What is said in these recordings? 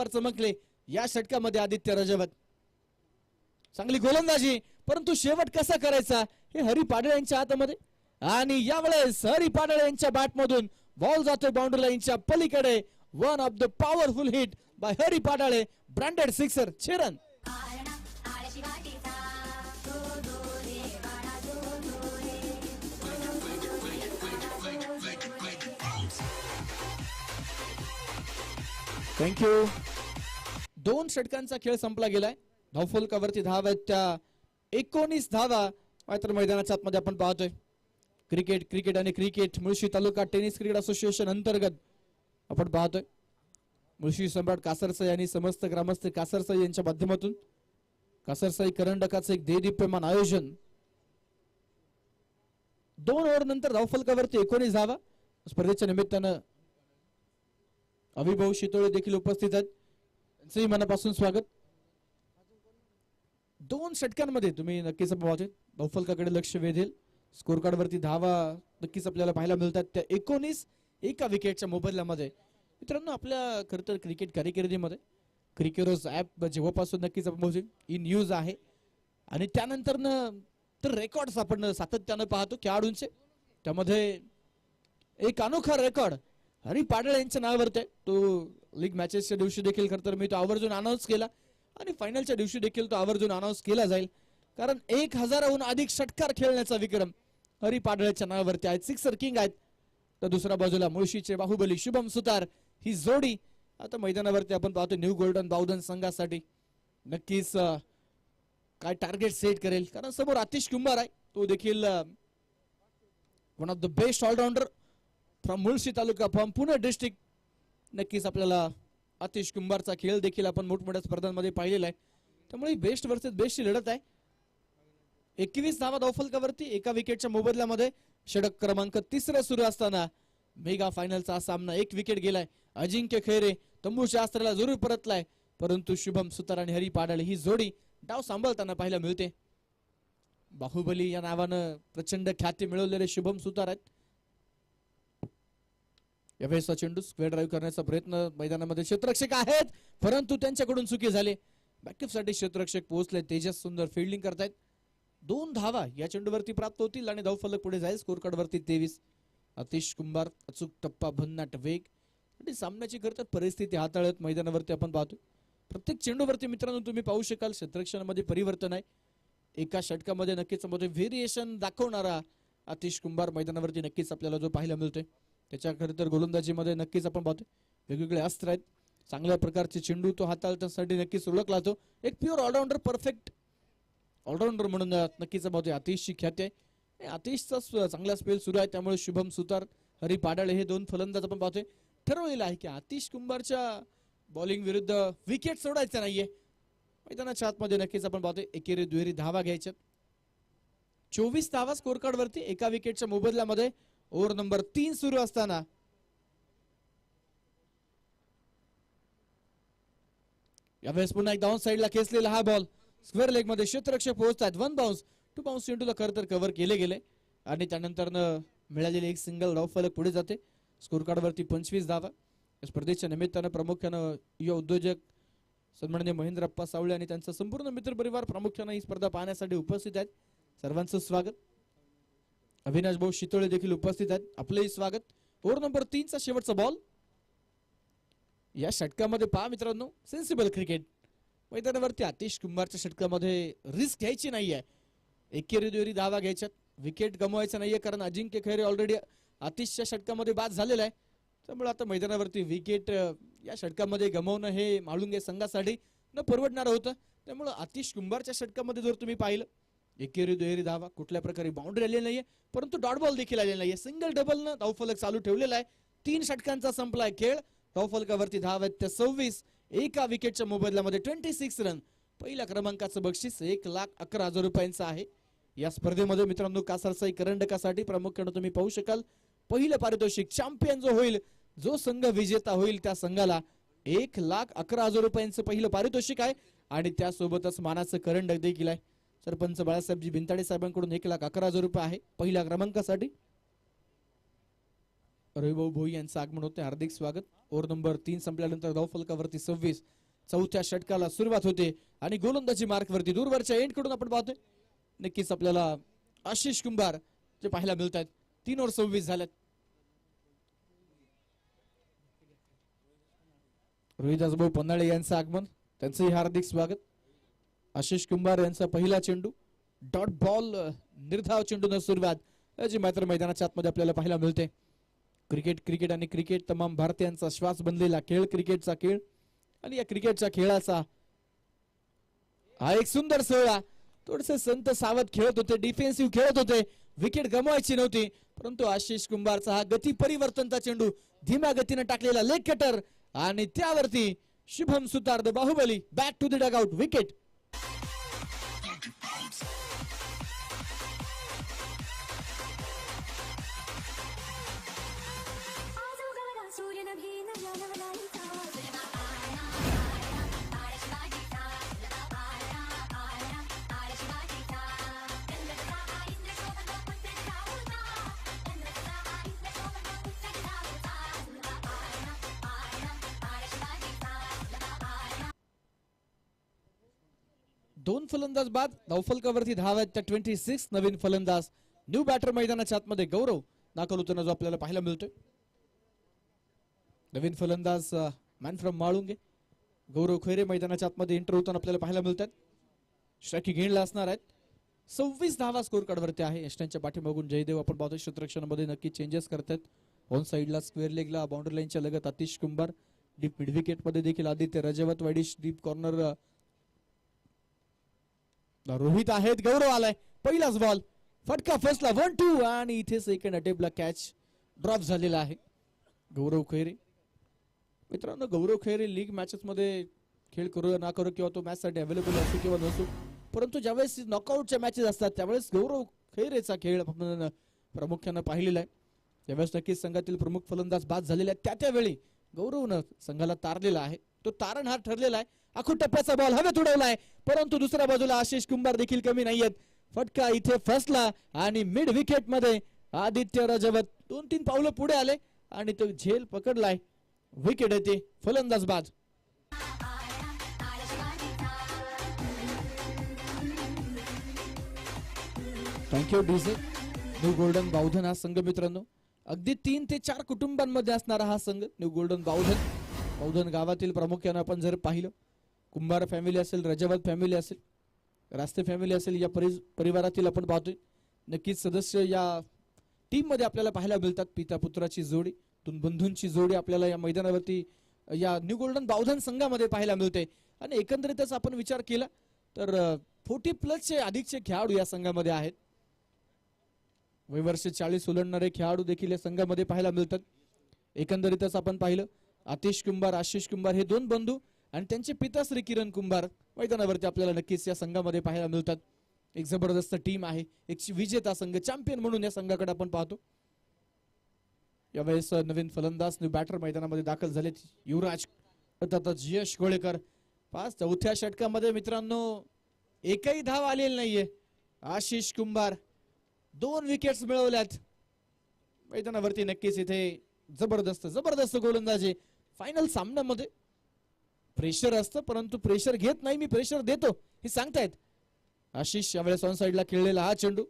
चमकले या षटकामध्ये आदित्य रजवत. चांगली गोलंदाजी, परंतु शेवट कसा करायचा हे हरी पाडळे यांच्या हातामध्ये. आणि यावेळेस हरी पाडळे यांच्या बॅटमधून बॉल जातोय बाउंड्री लाईनच्या पलीकडे. One of the powerful hit by Hari Padale, branded sixer, 6 run. Thank you. 2 षटकांचा खेळ संपला गेलाय. धावफलकावरती धावा आहेत त्या 19 धावा मात्र मैदानाच्या आतमध्ये आपण पाहतोय. क्रिकेट आणि क्रिकेट मुळशी तालुका टेनिस क्रिकेट असोसिएशन अंतर्गत आपण पाहतोय. मुळशी सम्राट कासरसाई आणि समस्त ग्रामस्थ कासरसाई यांच्या माध्यमातून कासरसाई करंडकाचं एक देदीप्यमान आयोजन. 2 ओव्हर नंतर धावफलकावरती 19 धावा. स्पर्धेच्या निमित्तानं अभिभाऊ शितोळे देखील उपस्थित आहेत. त्यांचंही मनापासून स्वागत. 2 षटकांमध्ये तुम्ही नक्कीच पाहतोय धावफलकाकडे लक्ष वेधेल. स्कोर कार्ड वरती धावा नक्कीच आपल्याला पाहायला मिळतात त्या 19 एका विकेटच्या मोबदल्यामध्ये. मित्रांनो, आपल्या खरं तर क्रिकेट कारकिर्दीमध्ये क्रिकेरोज ॲप जेव्हापासून नक्कीच आपण पोहोचू इन न्यूज आहे आणि त्यानंतर तर रेकॉर्ड्स आपण सातत्यानं पाहतो खेळाडूंचे. त्यामध्ये एक अनोखा रेकॉर्ड हरी पाडळे यांच्या नावावरती. तो लीग मॅचेसच्या दिवशी देखील खरं तर मी तो आवर्जून अनाऊन्स केला आणि फायनलच्या दिवशी देखील तो आवर्जून अनाऊन्स केला जाईल. कारण 1000हून अधिक षटकार खेळण्याचा विक्रम हरी पाडळेच्या नावावरती आहेत. सिक्सर किंग आहेत. तर दुसऱ्या बाजूला मुळशीचे बाहुबली शुभम सुतार ही जोडी आता मैदानावरती आपण पाहतो. न्यू गोल्डन बावधन संघासाठी नक्कीच काय टार्गेट सेट करेल, कारण समोर आतिश कुंभार आहे. तो देखील one of the best allrounder from Mulshi taluka from Pune district. नक्कीच आपल्याला आतिश कुंभारचा खेळ देखील आपण मोठमोठ्या स्पर्धांमध्ये पाहिलेला आहे. त्यामुळे बेस्ट वर्सेस बेस्टची लढत आहे. 21 धावा धावफलकावरती एका विकेटच्या मोबदल्यामध्ये. षटक क्रमांक 3 सुरू असताना मेगा फायनलचा हा सामना 1 विकेट गेलाय. अजिंक्य खैरे तंबूच्या अस्त्राला जरूर परतलाय, परंतु शुभम सुतार आणि हरी पाडळे ही जोडी डाव सांभाळताना पाहायला मिळते. बाहुबली या नावानं प्रचंड ख्याती मिळवलेले शुभम सुतार आहेत. यावेळेस चेंडू स्क्वेअर ड्राईव्ह करण्याचा प्रयत्न मैदानामध्ये क्षेत्ररक्षक आहेत, परंतु त्यांच्याकडून चुकी झाली. बॅकअपसाठी क्षेत्ररक्षक पोहोचले. तेजस सुंदर फिल्डिंग करतायत. 2 धावा या चेंडूवरती प्राप्त होतील आणि धावफलक पुढे जाईल. स्कोर कार्ड वरती 23. आतिश कुंभार अचूक टप्पा, भन्नाट वेग आणि सामन्याची खरं तर परिस्थिती हाताळत मैदानावरती आपण पाहतो. प्रत्येक चेंडूवरती मित्रांनो तुम्ही पाहू शकाल क्षेत्ररक्षणामध्ये परिवर्तन आहे. एका षटकामध्ये नक्कीच व्हेरिएशन दाखवणारा आतिश कुंभार मैदानावरती नक्कीच आपल्याला जो पाहायला मिळतोय. त्याच्या खरं तर गोलंदाजीमध्ये नक्कीच आपण पाहतो वेगवेगळे अस्त्र आहेत. चांगल्या प्रकारचे चेंडू तो हाताळण्यासाठी नक्कीच ओळखला जातो. एक प्युअर ऑलराऊंडर, परफेक्ट ऑलराऊंडर म्हणून नक्कीच पाहतोय. आतिशची ख्याती आहे. आतिशचा चांगला स्पेल सुरू आहे. त्यामुळे शुभम सुतार, हरी पाडळे हे 2 फलंदाज आपण पाहतोय. ठरवलेलं आहे की आतिश कुंभारच्या बॉलिंग विरुद्ध विकेट सोडायचं नाहीये. मैदानाच्या आतमध्ये नक्कीच आपण पाहतोय एकेरी दुहेरी धावा घ्यायच्या. 24 धावा स्कोर कार्ड वरती एका विकेटच्या मोबदल्यामध्ये. ओव्हर नंबर 3 सुरू असताना यावेळेस पुन्हा एक डाऊन साइडला खेचलेला हा बॉल स्क्वेअर लेग मध्ये क्षेत्ररक्षक पोहोचतात. 1 बाउन्स 2 बाउन्स चेंडूला खरं तर कव्हर केले गेले आणि त्यानंतर मिळालेले एक सिंगल धावफलक पुढे जाते. स्कोर कार्ड वरती 25 धावा. स्पर्धेच्या निमित्तानं प्रामुख्यानं युवा उद्योजक सन्माननीय महेंद्रप्पा सावळे आणि त्यांचा संपूर्ण मित्रपरिवार प्रामुख्यानं ही स्पर्धा पाहण्यासाठी उपस्थित आहेत. सर्वांचं स्वागत. अविनाश भाऊ शितोळे देखील उपस्थित आहेत. आपलेही स्वागत. ओव्हर नंबर 3 चा शेवटचा बॉल. या षटकामध्ये पहा मित्रांनो, सेन्सिबल क्रिकेट मैदानावरती आतिश कुंभारच्या षटकामध्ये रिस्क घ्यायची नाहीये. एकेरी दुहेरी धावा घ्यायच्यात. विकेट गमवायचं नाहीये, कारण अजिंक्य खैरे ऑलरेडी आतिशच्या षटकामध्ये बाद झालेला आहे. त्यामुळे आता मैदानावरती विकेट या षटकामध्ये गमवणं हे म्हाळुंगे संघासाठी न परवडणारं होतं. त्यामुळे आतिश कुंभारच्या षटकामध्ये जर तुम्ही पाहिलं एकेरी दुहेरी धावा, कुठल्या प्रकारे बाउंड्री आलेली नाहीये, परंतु डॉट बॉल देखील आलेला नाहीये. सिंगल डबलनं धावफलक चालू ठेवलेला आहे. 3 षटकांचा संपलाय खेळ. धावफलकावरती धाव आहेत त्या 26. एका विकेटच्या मोबदल्यामध्ये 26 रन. पहिल्या क्रमांकाचं बक्षीस 1,11,000 रुपयांचं आहे. या स्पर्धेमध्ये मित्रांनो कासरसाई करंडकासाठी प्रामुख्याने तुम्ही पाहू शकाल पहिलं पारितोषिक चॅम्पियन जो होईल, जो संघ विजेता होईल त्या संघाला 1,11,000 रुपयांचं पहिलं पारितोषिक आहे आणि त्यासोबतच मानाचं करंडक देखील आहे. सरपंच बाळासाहेबजी बिनताडे साहेबांकडून 1,11,000 रुपये आहे पहिल्या क्रमांकासाठी. रविभाऊ भोई यांचं आगमन होते, हार्दिक स्वागत. ओव्हर नंबर 3 संपल्यानंतर धावफलकावरती 26. चौथ्या षटकाला सुरुवात होते आणि गोलंदाजी मार्क वरती दूरवरच्या एंड कडून आपण पाहतोय नक्कीच आपल्याला आशिष कुंभार जे पाहायला मिळत आहेत. 3 ओव्हर 26 झाल्यात. रोहिदास भाऊ पन्हाळे यांचं आगमन, त्यांचंही हार्दिक स्वागत. आशिष कुंभार यांचा पहिला चेंडू डॉट बॉल, निर्धाव चेंडून सुरुवात जी मात्र मैदानाच्या आतमध्ये आपल्याला पाहायला मिळते. क्रिकेट आणि क्रिकेट तमाम भारतीयांचा श्वास बनलेला खेळ, क्रिकेटचा खेळ आणि या क्रिकेटच्या खेळाचा हा एक सुंदर सोहळा. थोडेसे संत सावध खेळत होते, डिफेन्सिव्ह खेळत होते, विकेट गमवायची नव्हती, परंतु आशिष कुंभारचा हा गती परिवर्तनचा चेंडू, धीम्या गतीने टाकलेला लेग कटर आणि त्यावरती Shubham Sutar the Baahubali back to the dugout, wicket. दोन फलंदाज बाद, धावफलकावरती धाव आहेत त्या 26. नवीन फलंदाज न्यू बॅटर मैदानाच्या आतमध्ये गौरव दाखल होताना जो आपल्याला पाहायला मिळतोय. नवीन फलंदाज मॅन फ्रॉम माळुंगे गौरव खैरे मैदानाच्या आतमध्ये एंटर होताना आपल्याला पाहायला मिळतात. स्ट्राइक घेणला असणार आहेत. 26 धावा स्कोर कार्डवरती आहे. यष्टांच्या पाठीमागून जयदेव आपण पाहतोय क्षेत्ररक्षणामध्ये नक्की चेंजेस करतात. ऑन साइडला स्क्वेअर लेगला बाउंड्री लाईनच्या लगत Atish Kumbhar, deep mid wicket मध्ये देखील Aditya Rajawat, widish deep corner Rohit आहेत. गौरव आलाय, पहिलाच बॉल, फटका फसला, 1-2 आणि इथे सेकंड अटेम्प्टला कॅच ड्रॉप झालेला आहे. गौरव खैरे मित्रांनो, गौरव खैरे लीग मॅचेस मध्ये खेळ करू ना करू किंवा तो मॅच साठी अवेलेबल असो किंवा नसो, परंतु ज्यावेळेस नॉकआउटच्या मॅचेस असतात त्यावेळेस गौरव खैरेचा खेळ आपण प्रामुख्याने पाहिलेला आहे. त्यावेळेस नक्कीच संघातील प्रमुख फलंदाज बाद झालेले आहेत. त्यावेळी गौरवनं संघाला तारलेला आहे. तो तारणहार ठरलेला आहे. आखू टप्प्याचा बॉल हवेत उडवलाय, परंतु दुसऱ्या बाजूला आशिष कुंभार देखील कमी नाहीयेत. फटका इथे फसला आणि मिड विकेट मध्ये आदित्य रजवत 2-3 पावलं पुढे आले आणि तो झेल पकडलाय. विकेट येते, फलंदाज बाद. Thank you DJ. New golden Bavdhan हा संघ मित्रांनो अगदी 3 ते 4 कुटुंबांमध्ये असणारा हा संघ न्यू गोल्डन बावधन गावातील प्रामुख्याने आपण जर पाहिलं, कुंभार फॅमिली असेल, रजवत फॅमिली असेल, रास्ते फॅमिली असेल, या परिवारातील आपण पाहतोय नक्कीच सदस्य या टीम मध्ये आपल्याला पाहायला मिळतात. पिता पुत्राची जोडी, बंधूंची जोडी आपल्याला या मैदानावरती या न्यू गोल्डन बावधन संघामध्ये पाहायला मिळते. आणि एकंदरीतच आपण विचार केला तर 40+ चे अधिकचे खेळाडू या संघामध्ये आहेत. वयवर्ष 40 ओलांडणारे खेळाडू देखील या संघामध्ये पाहायला मिळतात. एकंदरीतच आपण पाहिलं आतिश कुंभार, आशिष कुंभार हे 2 बंधू आणि त्यांचे पिता श्री किरण कुंभार मैदानावरती आपल्याला नक्कीच या संघामध्ये पाहायला मिळतात. एक जबरदस्त टीम आहे, एक विजेता संघ, चॅम्पियन म्हणून या संघाकडे आपण पाहतो. यावेळेस नवीन फलंदाज न्यू बॅटर मैदानामध्ये दाखल झालेत. युवराज तथाच यश गोळेकर. 4थ्या षटकामध्ये मित्रांनो एकही धाव आलेली नाहीये. आशिष कुंभार 2 विकेट्स मिळवल्यात मैदानावरती. नक्कीच इथे जबरदस्त गोलंदाजी. फायनल सामन्यामध्ये प्रेशर असतं, परंतु प्रेशर घेत नाही, मी प्रेशर देतो हे सांगतायत. आशिष यावेळेस ऑन साइडला खेळलेला हा चेंडू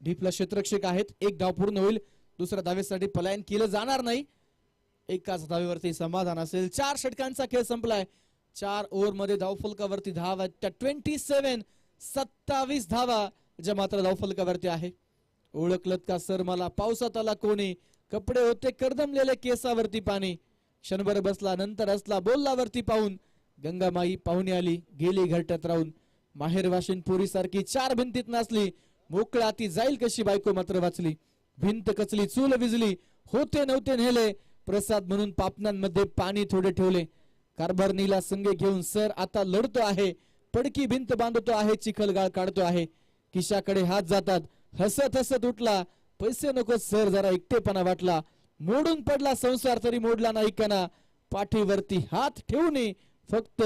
डीपला क्षेत्ररक्षक आहेत. 1 धाव पूर्ण होईल, दुसऱ्या धावेसाठी पलायन केलं जाणार नाही. एकाच धावेवरती समाधान असेल. 4 षटकांचा खेळ संपलाय. 4 ओव्हर मध्ये धावफलकावरती धावा त्या 27 धावा ज्या मात्र धावफलकावरती आहे. ओळखलत का सर मला, पावसात आला कोणी, कपडे होते करदमलेले, केसावरती पाणी, क्षणभर बसला नंतर असला, बोललावरती पाहून, गंगामाई पाहुणी आली गेली घरट्यात राहून, माहेर वाशिन पोरी सारखी 4 भिंतीत नाचली, मोकळा ती जाईल कशी बायको मात्र वाचली, भिंत कचली चूल विजली, होते नव्हते नेले, प्रसाद म्हणून पापणांमध्ये पाणी थोडे ठेवले, कारभारणीला संगे घेऊन सर आता लढतो आहे, पडकी भिंत बांधतो आहे, चिखलगाळ काढतो आहे, खिशाकडे हात जातात, हसत हसत उठला, पैसे नको सर जरा एकटेपणा वाटला, मोडून पडला संसार तरी मोडला नाही कणा, पाठीवरती हात ठेवून फक्त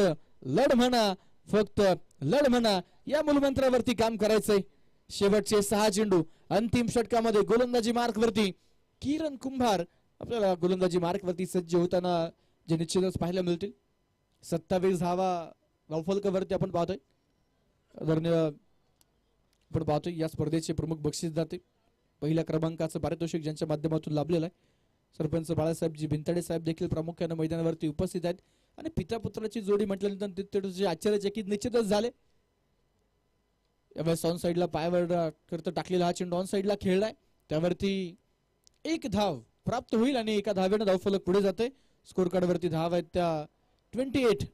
लढ म्हणा, फक्त लढ म्हणा, या मूलमंत्रावरती काम करायचंय. शेवटचे 6 चेंडू अंतिम षटकामध्ये गोलंदाजी मार्क वरती किरण कुंभार आपल्याला गोलंदाजी मार्क वरती सज्ज होताना जे निश्चितच पाहायला मिळतील. 27 धावा धावफलकावरती आपण पाहतोय. आदरणीय आपण पाहतोय या स्पर्धेचे प्रमुख बक्षीसदाते पहिल्या क्रमांकाचं पारितोषिक ज्यांच्या माध्यमातून लाभलेलं आहे. सरपंच बाळासाहेबजी भिंताडे साहेब देखील प्रामुख्याने मैदानावरती उपस्थित आहेत आणि पिता पुत्राची जोडी म्हटल्यानंतर तिथे आश्चर्यचकित निश्चितच झाले. यावेळेस ऑन साईडला पायावर करता टाकलेला हा चेंडू ऑन साईडला खेळलाय, त्यावरती एक धाव प्राप्त होईल आणि एका धावेनं धावफलक पुढे जाते. स्कोर कार्ड वरती धाव आहेत त्या 28.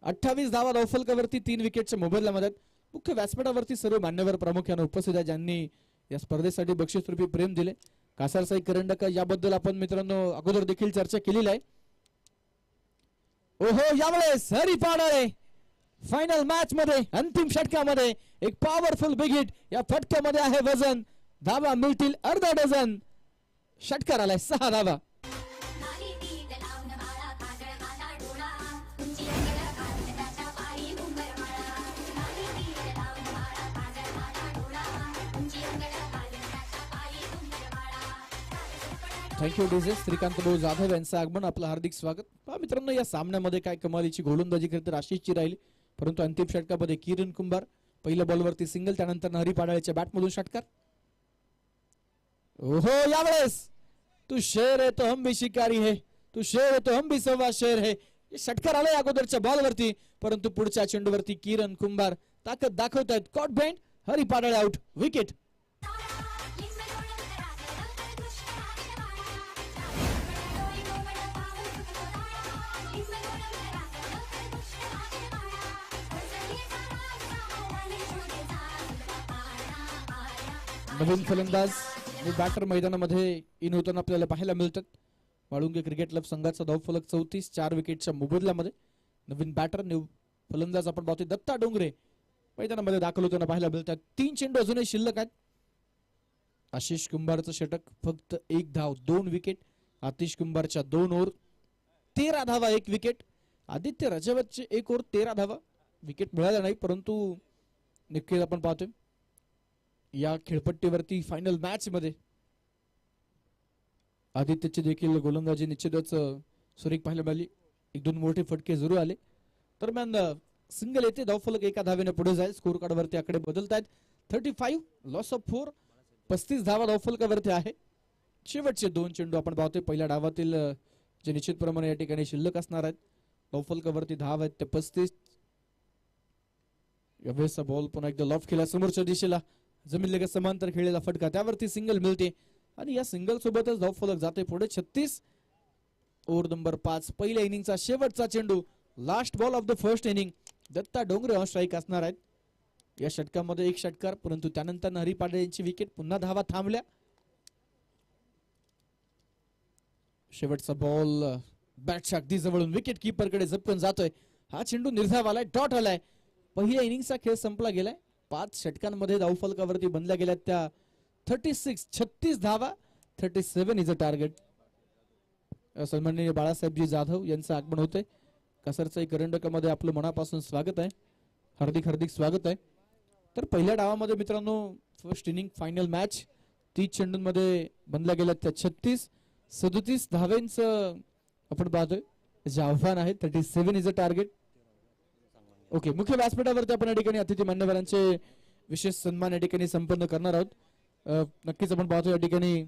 28 धावा धावफलकावरती 3 विकेटच्या मोबदल्यामध्ये. मुख्य व्यासपीठावरती सर्व मान्यवर प्रामुख्याने उपस्थित आहेत ज्यांनी या स्पर्धेसाठी बक्षीसरूपी प्रेम दिले. कासारसाई करंडक याबद्दल आपण मित्रांनो अगोदर देखील चर्चा केलेली आहे. ओहो, यावेळेस हरी पाडाळे फायनल मॅच मध्ये अंतिम षटकामध्ये एक पॉवरफुल बिग हिट. या फटक्यामध्ये आहे वजन. धावा मिळतील अर्धा डझन. षटकार आलाय 6 धावा. थँक्यू डीजे श्रीकांत भाऊ जाधव यांचं आगमन, आपलं हार्दिक स्वागत. पहा मित्रांनो, या सामन्यामध्ये काय कमालीची गोलंदाजी करत आशिषची राहिली, परंतु अंतिम षटकामध्ये किरण कुंभार पहिल्या बॉलवरती सिंगल, त्यानंतर हरी पाडाळेच्या बॅटमधून षटकार. ओहो, यावेळेस तू शेर है तो हम भी शिकारी है, तू शेर है तो हम भी सव्वा शेर है. षटकार आलाय अगोदरच्या बॉलवरती, परंतु पुढच्या चेंडूवरती किरण कुंभार ताकद दाखवतायत. Caught behind, Hari Padale out, wicket. नवीन फलंदाज बॅटर मैदानामध्ये इन होताना आपल्याला पाहायला मिळतात. वाळुंगे क्रिकेट क्लब संघाचा धावफलक 34, 4 विकेटच्या मोबदल्यामध्ये. नवीन बॅटर फलंदाज आपण पाहतोय दत्ता डोंगरे मैदानामध्ये दाखल होताना पाहायला मिळतात. 3 चेंडू अजूनही शिल्लक आहेत. आशिष कुंभारचं षटक, फक्त 1 धाव 2 विकेट. आतिश कुंभारच्या 2 ओव्हर 13 धावा 1 विकेट. आदित्य राजावतचे 1 ओव्हर 13 धावा, विकेट मिळाला नाही, परंतु नक्कीच आपण पाहतोय या खेळपट्टीवरती फायनल मॅच मध्ये आदित्यची देखील गोलंदाजी निश्चितच सुरेख पाहायला मिळाली. 1-2 मोठे फटके जरूर आले. दरम्यान सिंगल येते, धावफलक एका धावेने पुढे जाईल. स्कोर कार्ड वरती आकडे बदलत आहेत. 35 लॉस ऑफ 4, 35 धावा धावफलकावरती आहे. शेवटचे 2 चेंडू आपण पाहतोय पहिल्या डावातील जे निश्चितप्रमाणे या ठिकाणी शिल्लक असणार आहेत. धावफलकावरती धाव आहेत ते 35. यावेळेस बॉल पुन्हा एकदा लॉफ केला समोरच्या दिशेला, जमीन लगेच समांतर खेळलेला फटका, त्यावरती सिंगल मिळते आणि या सिंगल सोबतच धावफलक जाते पुढे. 36 ओव्हर नंबर 5 पहिल्या इनिंगचा शेवटचा चेंडू, last ball of the first inning. Datta Dongre on strike असणार आहेत. या षटकामध्ये 1 षटकार, परंतु त्यानंतर हरी पाडाळे यांची विकेट. पुन्हा धावा थांबल्या. शेवटचा बॉल बॅटच्या अगदी जवळून विकेट कीपर कडे झपकन जातोय. हा चेंडू निर्धाव आलाय, डॉट आलाय. पहिल्या इनिंगचा खेळ संपला गेलाय. 5 षटकांमध्ये धावफलकावरती बनल्या गेल्या त्या 36 धावा. 37 इज अ टार्गेट. सन्माननीय बाळासाहेबजी जाधव यांचं आगमन होतंय. कासारसाई करंडकामध्ये आपलं मनापासून स्वागत आहे, हार्दिक हार्दिक स्वागत आहे. तर पहिल्या डावामध्ये मित्रांनो फर्स्ट इनिंग फायनल मॅच 30 चेंडूंमध्ये बनल्या गेल्या त्या 37 धाव्यांचं आपण पाहतोय जे आव्हान आहे. 37 इज अ टार्गेट. ओके, मुख्य व्यासपीठावरती आपण या ठिकाणी अतिथी मान्यवरांचे विशेष सन्मान या ठिकाणी संपन्न करणार आहोत. नक्कीच आपण पाहतो या ठिकाणी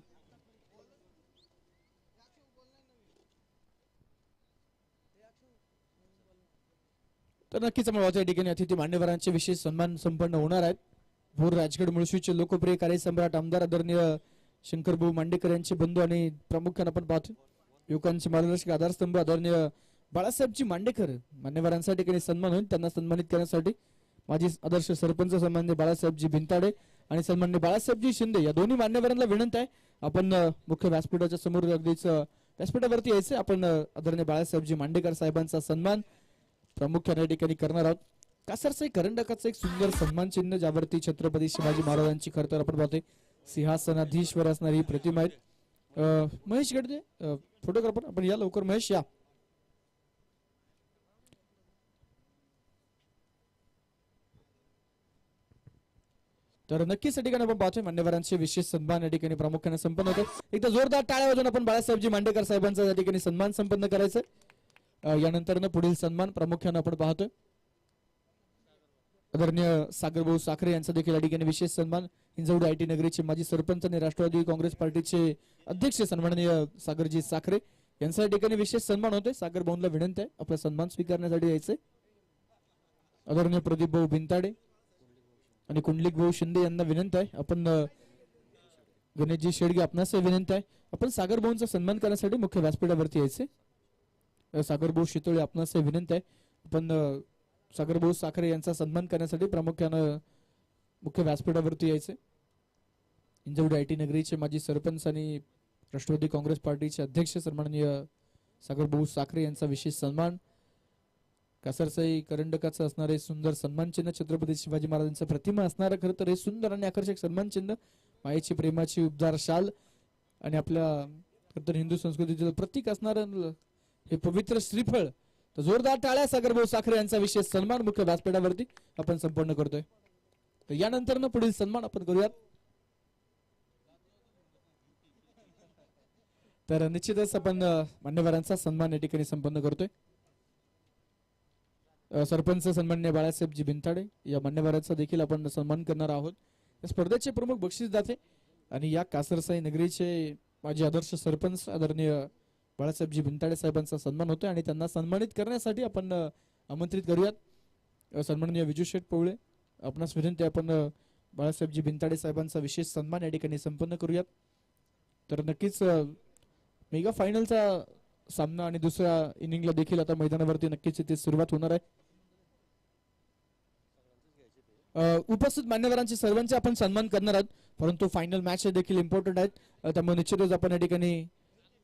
तर नक्कीच आपण पाहतो या ठिकाणी अतिथी मान्यवरांचे विशेष सन्मान संपन्न होणार आहेत. भोर राजगड मुळशीचे लोकप्रिय कार्यसम्राट आमदार आदरणीय शंकरभाऊ मांडेकर यांचे बंधू आणि प्रामुख्याने आपण पाहतो युवकांचे मार्गदर्शक आधारस्तंभ आदरणीय बाळासाहेबजी मांडेकर मान्यवरांच्या ठिकाणी सन्मान होईल. त्यांना सन्मानित करण्यासाठी माजी आदर्श सरपंच सन्माननीय बाळासाहेबजी भिंताडे आणि सन्माननीय बाळासाहेबजी शिंदे या दोन्ही मान्यवरांना विनंती आहे आपण मुख्य व्यासपीठाच्या समोर अगदीच व्यासपीठावरती यायचे. आपण आदरणीय बाळासाहेबजी मांडेकर साहेबांचा सन्मान प्रामुख्याने या ठिकाणी करणार आहोत. कासारसाई करंडकाचं एक सुंदर सन्मान चिन्ह ज्यावरती छत्रपती शिवाजी महाराजांची खरं तर आपण पाहतोय सिंहासनाधीश्वर असणारी प्रतिमा आहे. महेश गडदे फोटोग्राफर, आपण या लवकर महेश या. तर नक्कीच या ठिकाणी आपण पाहतोय मान्यवरांचे विशेष सन्मान या ठिकाणी प्रामुख्याने संपन्न होते. एकदा जोरदार टाळ्या वाजवून आपण बाळासाहेबजी मांडेकर साहेबांचा या ठिकाणी सन्मान संपन्न करायचा. यानंतर पुढील सन्मान प्रामुख्याने आपण पाहतोय आदरणीय सागरभाऊ साखरे यांचा देखील या ठिकाणी विशेष सन्मान. हिंजवडी आयटी नगरीचे माजी सरपंच आणि राष्ट्रवादी काँग्रेस पार्टीचे अध्यक्ष सन्माननीय सागरजी साखरे यांचा या ठिकाणी विशेष सन्मान होतोय. सागर भाऊंना विनंती आहे आपला सन्मान स्वीकारण्यासाठी यायचे. आदरणीय प्रदीप भाऊ बिनताडे आणि कुंडलिक भाऊ शिंदे यांना विनंती आहे आपण गणेशजी शेडगे आपणास विनंती आहे आपण सागर भाऊंचा सन्मान करण्यासाठी मुख्य व्यासपीठावरती यायचे. सागर भाऊ शितोळे आपणास विनंती आहे आपण सागर भाऊ साखरे यांचा सन्मान करण्यासाठी प्रामुख्यानं मुख्य व्यासपीठावरती यायचे. हिंजवडी आयटी नगरीचे माजी सरपंच आणि राष्ट्रवादी काँग्रेस पार्टीचे अध्यक्ष सन्माननीय सागर भाऊ साखरे यांचा विशेष सन्मान. कासरसाई करंडकाचं असणारे सुंदर सन्मान चिन्ह, छत्रपती शिवाजी महाराजांचं प्रतिमा असणारं खरं तर हे सुंदर आणि आकर्षक सन्मान चिन्ह, मायेची प्रेमाची उबदार शाल आणि आपल्या खरं तर हिंदू संस्कृतीचं प्रतीक असणारं हे पवित्र श्रीफळ. तर जोरदार टाळ्या सागर भाऊ साखरे यांचा विशेष सन्मान मुख्य व्यासपीठावरती आपण संपन्न करतोय. तर यानंतर पुढील सन्मान आपण करूयात. तर निश्चितच आपण मान्यवरांचा सन्मान या ठिकाणी संपन्न करतोय. सरपंच सन्माननीय बाळासाहेबजी बिनताडे या मान्यवरांचा देखील आपण सन्मान करणार आहोत. या स्पर्धेचे प्रमुख बक्षीसदाते आणि या कासरसाई नगरीचे माजी आदर्श सरपंच आदरणीय बाळासाहेबजी बिनताडे साहेबांचा सन्मान होतोय आणि त्यांना सन्मानित करण्यासाठी आपण आमंत्रित करूयात. सन्माननीय विजू शेठ पवळे आपणास विनंती आपण बाळासाहेबजी बिनताडे साहेबांचा विशेष सन्मान या ठिकाणी संपन्न करूयात. तर नक्कीच मेगा फायनलचा सामना आणि दुसऱ्या इनिंगला देखील आता मैदानावरती नक्कीच इथे सुरुवात होणार आहे. उपस्थित मान्यवरांचे सर्वांचे आपण सन्मान करणार आहोत परंतु फायनल मॅच देखील इम्पॉर्टंट आहेत त्यामुळे निश्चितच आपण या ठिकाणी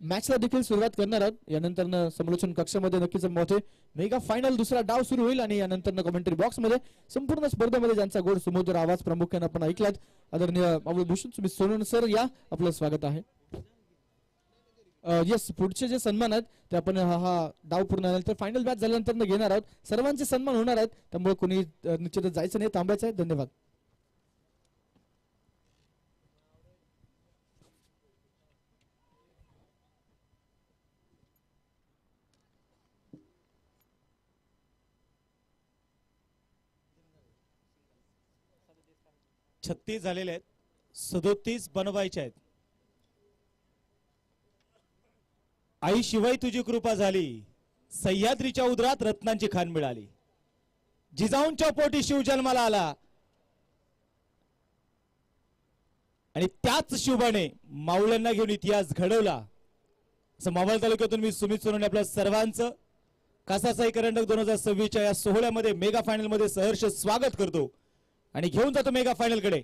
मॅचला देखील सुरुवात करणार आहोत. यानंतर समालोचन कक्षामध्ये नक्कीच मोठे मेगा फायनल दुसरा डाव सुरू होईल आणि यानंतर कमेंटरी बॉक्स मध्ये संपूर्ण स्पर्धेमध्ये ज्यांचा गोड सुमधुर आवाज प्रामुख्याने आपण ऐकलात आदरणीय मावळ भूषण सुमित सोनवणे सर या आपलं स्वागत आहे. येस पुढचे जे सन्मान आहेत ते आपण हा डाव पूर्ण झाल्यानंतर फायनल मॅच झाल्यानंतर घेणार आहोत. सर्वांचे सन्मान होणार आहेत त्यामुळे कोणी निश्चितच जायचं नाही, थांबायचं आहे. धन्यवाद. छत्तीस झालेले आहेत, 37 बनवायचे आहेत. आई शिवाय तुझी कृपा झाली, सह्याद्रीच्या उदरात रत्नांची खाण मिळाली. जिजाऊंच्या पोटी शिव जन्माला आला आणि त्याच शिवबाने मावळ्यांना घेऊन इतिहास घडवला. असं मावळ तालुक्यातून मी सुमित सोनवणे आपल्या सर्वांचं कासासाई करंडक 2026च्या या सोहळ्यामध्ये मेगा फायनल मध्ये सहर्ष स्वागत करतो आणि घेऊन जातो मेगा फायनल कडे.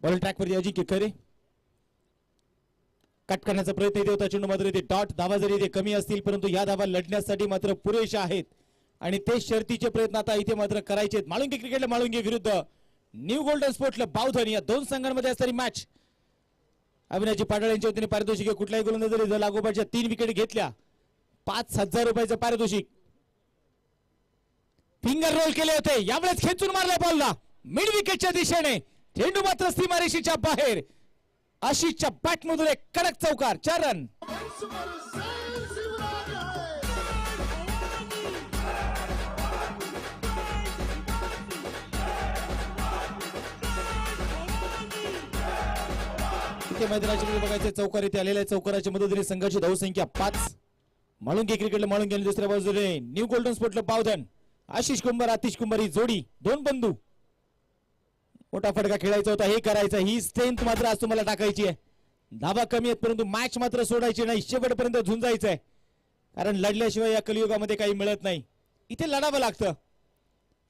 बॉल ट्रॅक वरती अजिंक्य खरे कट करण्याचा प्रयत्न इथे होता. चेंडू मात्र इथे डॉट धावा जरी इथे कमी असतील परंतु या धावा लढण्यासाठी मात्र पुरेशे आहेत आणि ते शर्तीचे प्रयत्न आता इथे मात्र करायचे आहेत. माळुंगे क्रिकेटला माळुंगे विरुद्ध न्यू गोल्डन स्पोर्ट्सला बावधन या दोन संघांमध्ये असणारी मॅच. अविनाशी पाटाळ यांच्या वतीने पारितोषिक कुठल्याही गोलंदाजाने जर लागोपाठच्या 3 विकेट घेतल्या 5,000 रुपयाचं पारितोषिक. फिंगर रोल केले होते, यावेळेस खेचून मारला बॉलला मिड विकेटच्या दिशेने. चेंडू मात्र सीमारेषेच्या बाहेर. आशिषच्या बॅट मधून एक कडक चौकार, 4 रन. इथे मैदानाच्या मध्ये बघायचे चौकार इथे आलेल्या चौकाराच्या मदतीने संघाची धावसंख्या 5. माळुंगे क्रिकेटला माळुंगे आणि दुसऱ्या बाजूने न्यू गोल्डन स्पोर्टला बावधन. आशिष कुंभार आतिश कुंभार ही जोडी, 2 बंधू. मोठा फटका खेळायचा होता, हे करायचं. ही स्ट्रेंथ मात्र आज तुम्हाला टाकायची आहे. धावा कमी आहेत परंतु मॅच मात्र सोडायची नाही, शेवटपर्यंत झुंजायचंय कारण लढल्याशिवाय या कलियुगामध्ये काही मिळत नाही. इथे लढावं लागतं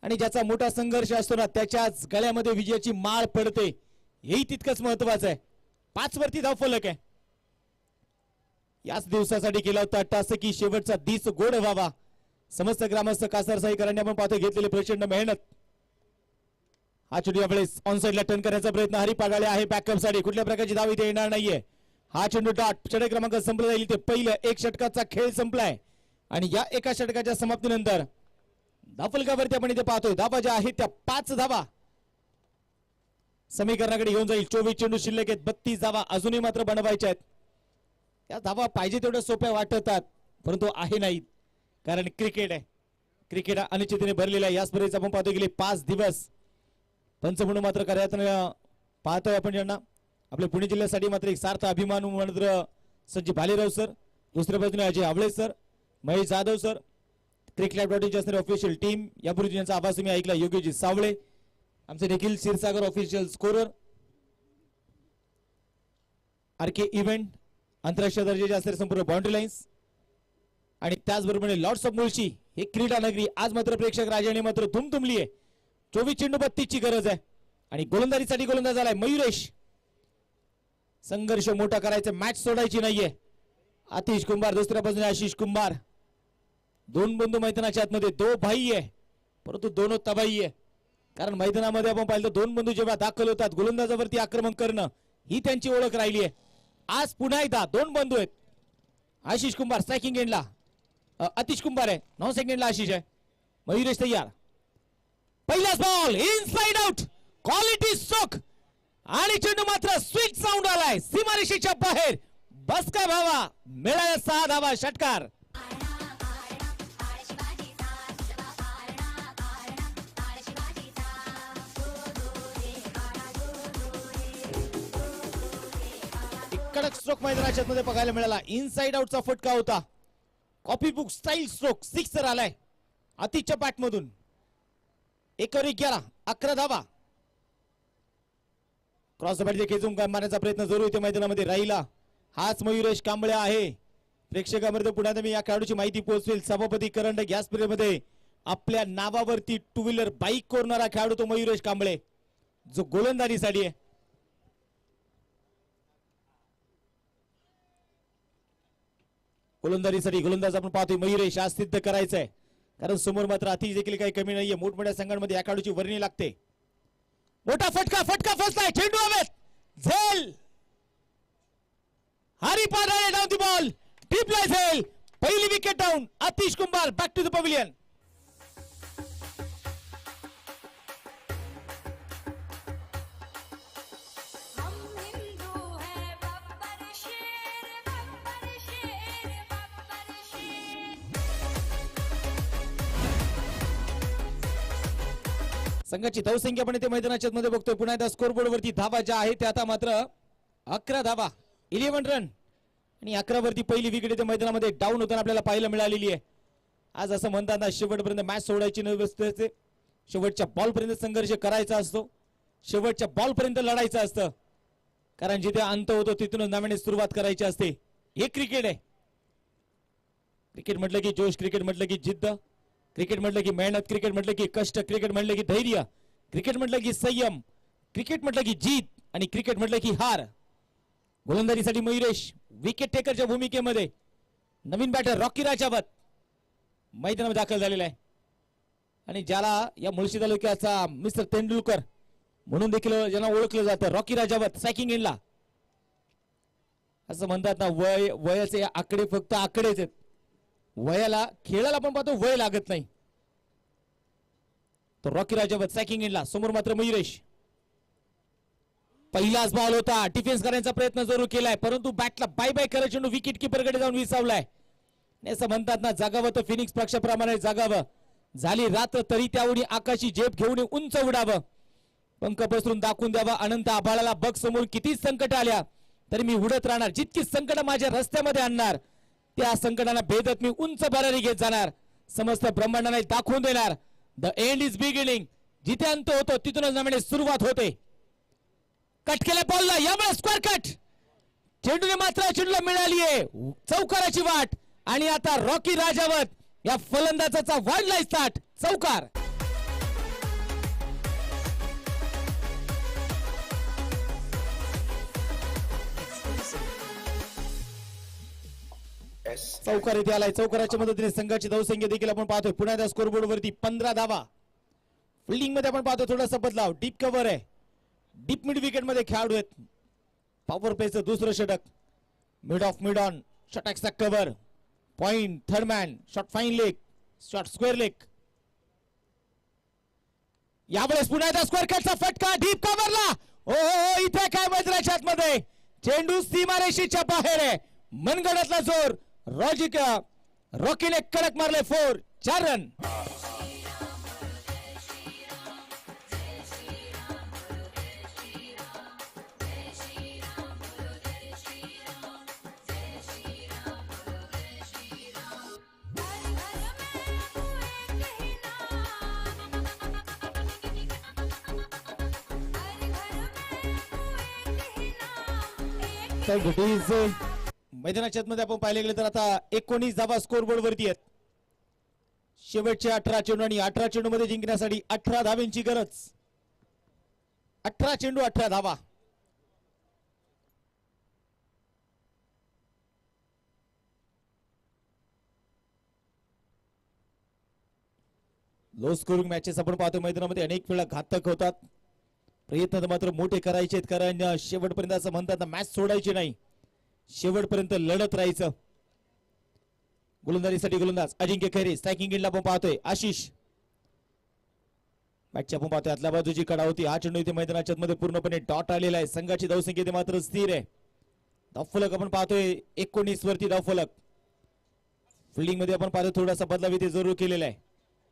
आणि ज्याचा मोठा संघर्ष असतो ना त्याच्याच गळ्यामध्ये विजयाची माळ पडते, हेही तितकंच महत्वाचं आहे. 5 वरती धाव फलक आहे. याच दिवसासाठी केला होता टास की शेवटचा दिस गोड व्हावा. समस्त ग्रामस्थ कासारसाईकरांनी आपण पाहतो घेतलेली प्रचंड मेहनत. हा चेंडू यावेळेस ऑन साइडला टर्न करण्याचा प्रयत्न हरी पागाळे आहे बॅकअप साठी. कुठल्या प्रकारची धाव इथे येणार नाहीये. हा चेंडू डॉट षटक क्रमांक संपला जाईल. ते पहिलं 1 षटकाचा खेळ संपलाय. आणि या एका षटकाच्या समाप्तीनंतर धावफलकावरती आपण इथे पाहतोय धावा ज्या आहेत त्या 5 धावा समीकरणाकडे घेऊन जाईल. 24 चेंडू शिल्लक आहेत, 32 धावा अजूनही मात्र बनवायच्या आहेत. त्या धावा पाहिजे तेवढ्या सोप्या वाटतात परंतु आहे नाहीत, कारण क्रिकेट आहे. क्रिकेट हा अनिश्चिततेने भरलेला आहे. या स्पर्धेचा आपण पाहतोय गेले 5 दिवस पंच म्हणून मात्र कार्यात पाहतोय आपण ज्यांना आपल्या पुणे जिल्ह्यासाठी मात्र एक सार्थ अभिमान मात्र संजय भालेराव सर, दुसऱ्या बाजूने अजय आवळे सर, महेश जाधव सर, क्रिकेट.इन असणारी ऑफिशियल टीम, यापूर्वी ज्यांचा आवाज तुम्ही ऐकला योगेशजी सावळे, आमचे Nikhil Kshirsagar official scorer, RK event आंतरराष्ट्रीय दर्जाचे असणारे संपूर्ण बाउंड्री लाईन्स आणि त्याचबरोबर लॉर्ड्स ऑफ मुळशी हे क्रीडा नगरी आज मात्र प्रेक्षक राजाने मात्र धुमधुमली आहे. 24 चेंडू 32 ची गरज आहे आणि गोलंदाजीसाठी गोलंदाज आलाय मयुरेश. संघर्ष मोठा करायचा, मॅच सोडायची नाहीये. आतिश कुंभार, दुसऱ्या बाजूने आशिष कुंभार, दोन बंधू मैदानाच्या आतमध्ये, दो भाई आहे परंतु दोनो तबाई आहे. कारण मैदानामध्ये आपण पाहिलं दोन बंधू जेव्हा दाखल होतात गोलंदाजावरती आक्रमण करणं ही त्यांची ओळख राहिली आहे. आज पुन्हा एकदा दोन बंधू आहेत. आशिष कुंभार स्ट्रायकिंग एंडला आतिश कुंभार आहे, नॉन सेकंडला आशिष आहे. मयुरेश तयार, पहिलाच ball inside out, quality stroke आणि चेंडू मात्र स्वीट साऊंड आलाय सीमारेषेच्या बाहेर. बस का भावा, मिळाल्या 6 धावा, षटकार. कडक स्ट्रोक मैदानाच्या मध्ये बघायला मिळाला. इनसाइड आउटचा फटका होता, copy book style stroke, sixer आलाय आतिशच्या बॅट मधून. 1-11, 11 धावा. क्रॉस बॅट खेचून मारण्याचा प्रयत्न जरूर इथे मैदानामध्ये राहिला. हाच मयुरेश कांबळे आहे. प्रेक्षकांमध्ये पुन्हा मी या खेळाडूची माहिती पोहोचवेल. सभापती करंडक या स्पर्धेमध्ये आपल्या नावावरती 2 व्हीलर बाईक कोरणारा खेळाडू तो मयुरेश कांबळे, जो गोलंदाजीसाठी आहे. गोलंदाजीसाठी गोलंदाज आपण पाहतोय मयुरेश आज सिद्ध करायचंय, कारण समोर मात्र अतिश देखील काही कमी नाहीये. मोठमोठ्या संघांमध्ये या खेळाडूची वर्णी लागते. मोठा फटका, फटका फसलाय, चेंडू हवेत, झेल Hari Padale down the ball, डीपला झेल, पहिली wicket down. Atish Kumbhar back to the pavilion. संघाची धावसंख्या पण इथे मैदानाच्या मध्ये बघतोय. पुन्हा एकदा स्कोरबोर्ड वरती धावा ज्या आहेत त्या आता मात्र 11 धावा, 11 रन आणि 11 वरती पहिली विकेट इथे मैदानामध्ये डाऊन होताना आपल्याला पाहायला मिळालेली आहे. आज असं म्हणतात ना, शेवटपर्यंत मॅच सोडायची नसते, शेवटच्या बॉल पर्यंत संघर्ष करायचा असतो, शेवटच्या बॉल पर्यंत लढायचं असतं, कारण जिथे अंत होतो तिथूनच नव्याने सुरुवात करायची असते. हे क्रिकेट आहे. क्रिकेट म्हटलं की जोश, क्रिकेट म्हटलं की जिद्द, क्रिकेट म्हटलं की मेहनत, क्रिकेट म्हटलं की कष्ट, क्रिकेट म्हटलं की धैर्य, क्रिकेट म्हटलं की संयम, क्रिकेट म्हटलं की जीत आणि क्रिकेट म्हटलं की हार. गोलंदाजीसाठी मयुरेश विकेट टेकरच्या भूमिकेमध्ये, नवीन बॅटर रॉकी राजावत मैदानामध्ये दाखल झालेला आहे आणि ज्याला या मुळशी तालुक्याचा मिस्टर तेंडुलकर म्हणून देखील ज्यांना ओळखलं जातं, रॉकी राजावत स्ट्रायकिंग एंडला. असं म्हणतात ना, वयाचे आकडे फक्त आकडेच आहेत, वयाला खेळायला आपण पाहतो वय लागत नाही. तो रॉकी राजावत स्ट्रायकिंग एंडला, समोर मात्र मयुरेश. पहिलाच बॉल होता, डिफेन्स करण्याचा प्रयत्न जरूर केलाय परंतु बॅटला बाय बाय करत चेंडू विकेट किपर कडे जाऊन विसावलाय. असं म्हणतात ना, जागावं तर फिनिक्स पक्षाप्रमाणे जागावं, झाली रात्र तरी त्यावडी आकाशी झेप घेऊन उंच उडावं, पंख पसरून दाखवून द्यावा अनंत आभाळाला, बघ समोर किती संकट आल्या तरी मी उडत राहणार, जितकी संकट माझ्या रस्त्यामध्ये आणणार त्या संकटांना भेदत मी उंच भरारी घेत जाणार, समस्त ब्रह्मांडाने दाखवून देणार. द एंड इज बिगिनिंग, जिथे अंत होतो तिथूनच नव्याने सुरुवात होते. कट केल्या बॉलला, यामुळे स्क्वेअर कट, चेंडूने मात्र चेंडूला मिळाली आहे चौकाराची वाट आणि आता रॉकी राजावत या फलंदाजाचा वाढलाय स्टार्ट, चौकार. चौकार इथे आलाय. चौकाराच्या मदतीने संघाची धावसंख्या देखील आपण पाहतोय पुन्हा एकदा स्कोरबोर्ड वरती 15 धावा. फिल्डिंग मध्ये आपण पाहतो थोडासा बदलाव, डीप कव्हर आहे, डीप मिड विकेट मध्ये खेळाडू आहेत. पॉवर प्लेचं दुसरं षटक, मिड ऑफ मिड ऑन षटकचा cover, point third man shot fine leg shot square leg यावेळेस पुन्हा एकदा स्क्वेअर कटचा फटका डीप कव्हरला ओ इथे काय मैदानाच्या आतमध्ये चेंडू सीमारेषेच्या बाहेर आहे मनगडातला जोर रॉकीने कडक मारले 4 रन मैदानाच्या आतमध्ये आपण पाहिले गेले तर आता 19 धावा स्कोर बोर्ड वरती आहेत शेवटचे 18 चेंडू आणि 18 चेंडू मध्ये जिंकण्यासाठी 18 धावांची गरज 18 चेंडू 18 धावा लो स्कोरिंग मॅचेस आपण पाहतो मैदानामध्ये अनेक वेळा घातक होतात प्रयत्न मात्र मोठे करायचे आहेत कारण शेवटपर्यंत असं म्हणतात मॅच सोडायची नाही शेवटपर्यंत लढत राहायचं गोलंदाजीसाठी गोलंदाज अजिंक्य खैरे स्ट्रायकिंग एंडला आपण पाहतोय आशिष मॅचची आपण पाहतोय आतल्या बाजूची कडा होती हा चेंडू इथे मैदानाच्या मध्ये पूर्णपणे डॉट आलेला आहे संघाची धावसंख्या इथे मात्र स्थिर आहे धावफलक आपण पाहतोय 19 वरती धावफलक फिल्डिंग मध्ये आपण पाहतोय थोडासा बदलाव इथे जरूर केलेला आहे